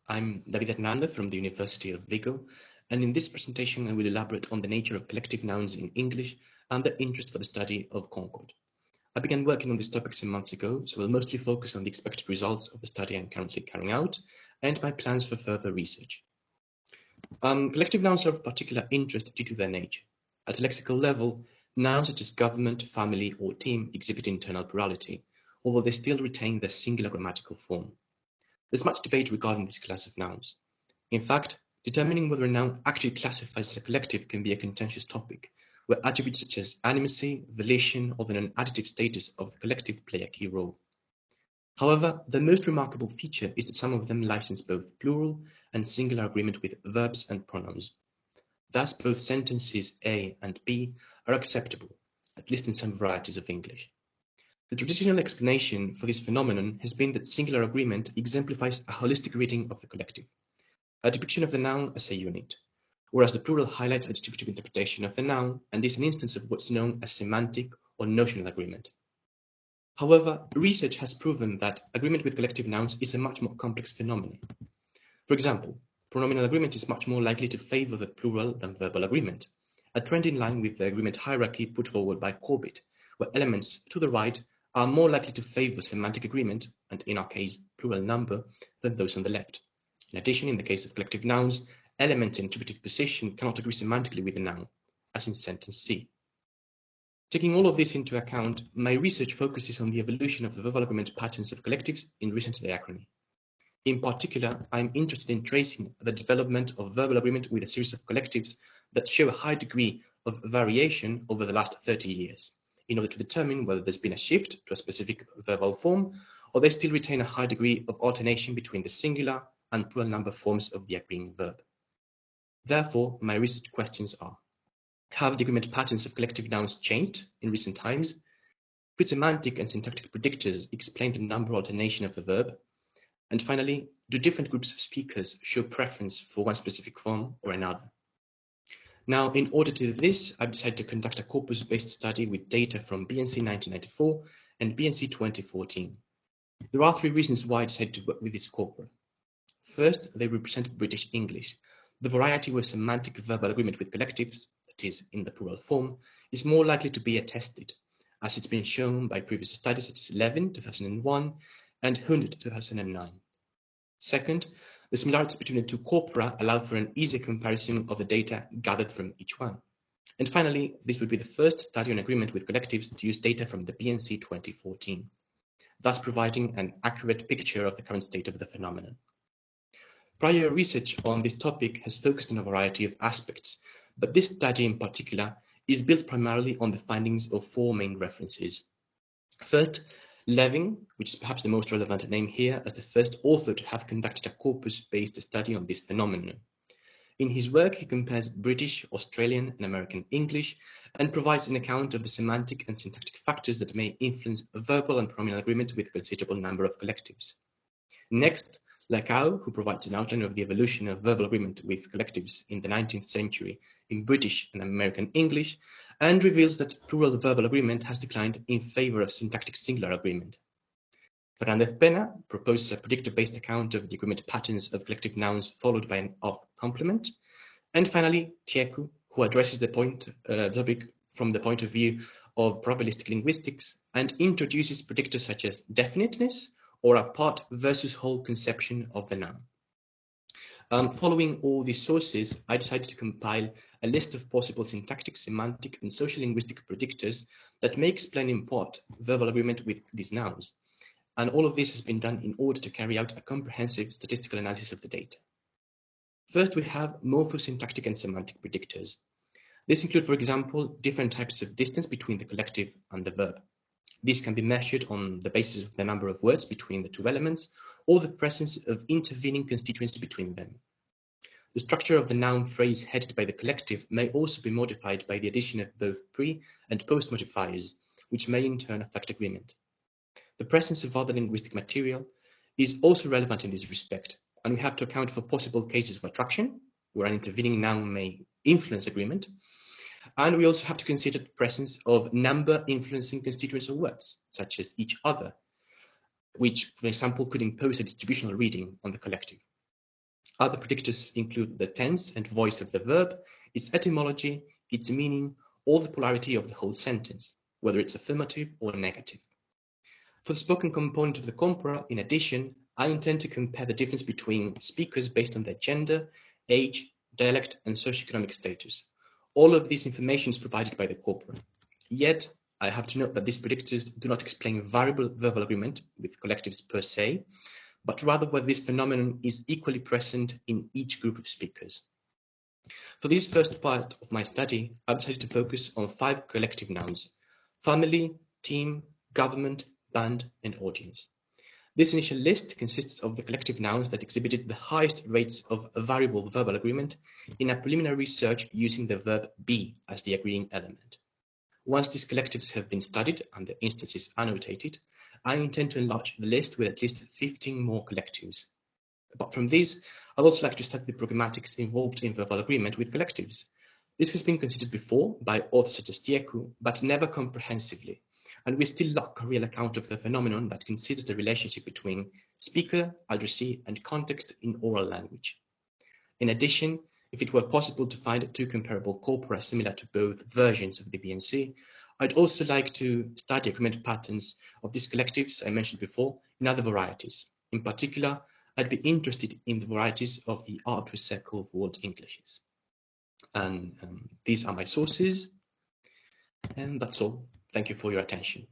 I'm David Hernandez from the University of Vigo, and in this presentation I will elaborate on the nature of collective nouns in English and the interest for the study of Concord. I began working on this topic some months ago, so I'll mostly focus on the expected results of the study I'm currently carrying out and my plans for further research. Collective nouns are of particular interest due to their nature. At a lexical level, nouns such as government, family, or team exhibit internal plurality, although they still retain their singular grammatical form. There's much debate regarding this class of nouns. In fact, determining whether a noun actually classifies as a collective can be a contentious topic, where attributes such as animacy, volition, or the non-additive status of the collective play a key role. However, the most remarkable feature is that some of them license both plural and singular agreement with verbs and pronouns. Thus, both sentences A and B are acceptable, at least in some varieties of English. The traditional explanation for this phenomenon has been that singular agreement exemplifies a holistic reading of the collective, a depiction of the noun as a unit, whereas the plural highlights a distributive interpretation of the noun and is an instance of what's known as semantic or notional agreement. However, research has proven that agreement with collective nouns is a much more complex phenomenon. For example, pronominal agreement is much more likely to favor the plural than verbal agreement, a trend in line with the agreement hierarchy put forward by Corbett, where elements to the right are more likely to favor semantic agreement, and in our case, plural number, than those on the left. In addition, in the case of collective nouns, element in attributive position cannot agree semantically with the noun, as in sentence C. Taking all of this into account, my research focuses on the evolution of the verbal agreement patterns of collectives in recent diachrony. In particular, I'm interested in tracing the development of verbal agreement with a series of collectives that show a high degree of variation over the last 30 years, in order to determine whether there's been a shift to a specific verbal form, or they still retain a high degree of alternation between the singular and plural number forms of the agreeing verb. Therefore, my research questions are: have the agreement patterns of collective nouns changed in recent times? Could semantic and syntactic predictors explain the number alternation of the verb? And finally, do different groups of speakers show preference for one specific form or another? Now, in order to do this, I've decided to conduct a corpus-based study with data from BNC 1994 and BNC 2014. There are three reasons why I decided to work with this corpora. First, they represent British English, the variety where semantic verbal agreement with collectives, that is, in the plural form, is more likely to be attested, as it's been shown by previous studies such as Levin, 2001, and Hund, 2009. Second, the similarities between the two corpora allow for an easier comparison of the data gathered from each one. And finally, this would be the first study on agreement with collectives to use data from the BNC 2014, thus providing an accurate picture of the current state of the phenomenon. Prior research on this topic has focused on a variety of aspects, but this study in particular is built primarily on the findings of four main references. First, Levin, which is perhaps the most relevant name here, as the first author to have conducted a corpus-based study on this phenomenon. In his work, he compares British, Australian, and American English and provides an account of the semantic and syntactic factors that may influence verbal and pronominal agreement with a considerable number of collectives. Next, Lacau, who provides an outline of the evolution of verbal agreement with collectives in the 19th century in British and American English, and reveals that plural verbal agreement has declined in favor of syntactic singular agreement. Fernandez Pena proposes a predictor-based account of the agreement patterns of collective nouns followed by an off complement. And finally, Tieku, who addresses the topic from the point of view of probabilistic linguistics and introduces predictors such as definiteness or a part versus whole conception of the noun. Following all these sources, I decided to compile a list of possible syntactic, semantic, and social linguistic predictors that may explain in part verbal agreement with these nouns. And all of this has been done in order to carry out a comprehensive statistical analysis of the data. First, we have morphosyntactic and semantic predictors. These include, for example, different types of distance between the collective and the verb. These can be measured on the basis of the number of words between the two elements or the presence of intervening constituents between them. The structure of the noun phrase headed by the collective may also be modified by the addition of both pre- and post-modifiers, which may in turn affect agreement. The presence of other linguistic material is also relevant in this respect, and we have to account for possible cases of attraction, where an intervening noun may influence agreement, and we also have to consider the presence of number influencing constituents of words, such as each other, which, for example, could impose a distributional reading on the collective. Other predictors include the tense and voice of the verb, its etymology, its meaning, or the polarity of the whole sentence, whether it's affirmative or negative. For the spoken component of the corpora, in addition, I intend to compare the difference between speakers based on their gender, age, dialect, and socioeconomic status. All of this information is provided by the corpora. Yet, I have to note that these predictors do not explain variable verbal agreement with collectives per se, but rather whether this phenomenon is equally present in each group of speakers. For this first part of my study, I decided to focus on 5 collective nouns: family, team, government, band, and audience. This initial list consists of the collective nouns that exhibited the highest rates of variable verbal agreement in a preliminary research using the verb be as the agreeing element. Once these collectives have been studied and the instances annotated, I intend to enlarge the list with at least 15 more collectives. Apart from these, I'd also like to study the programmatics involved in verbal agreement with collectives. This has been considered before by authors such as Tieku, but never comprehensively, and we still lack a real account of the phenomenon that considers the relationship between speaker, addressee, and context in oral language. In addition, if it were possible to find 2 comparable corpora similar to both versions of the BNC, I'd also like to study agreement patterns of these collectives I mentioned before in other varieties. In particular, I'd be interested in the varieties of the arbitrary circle of world Englishes. And these are my sources, and that's all. Thank you for your attention.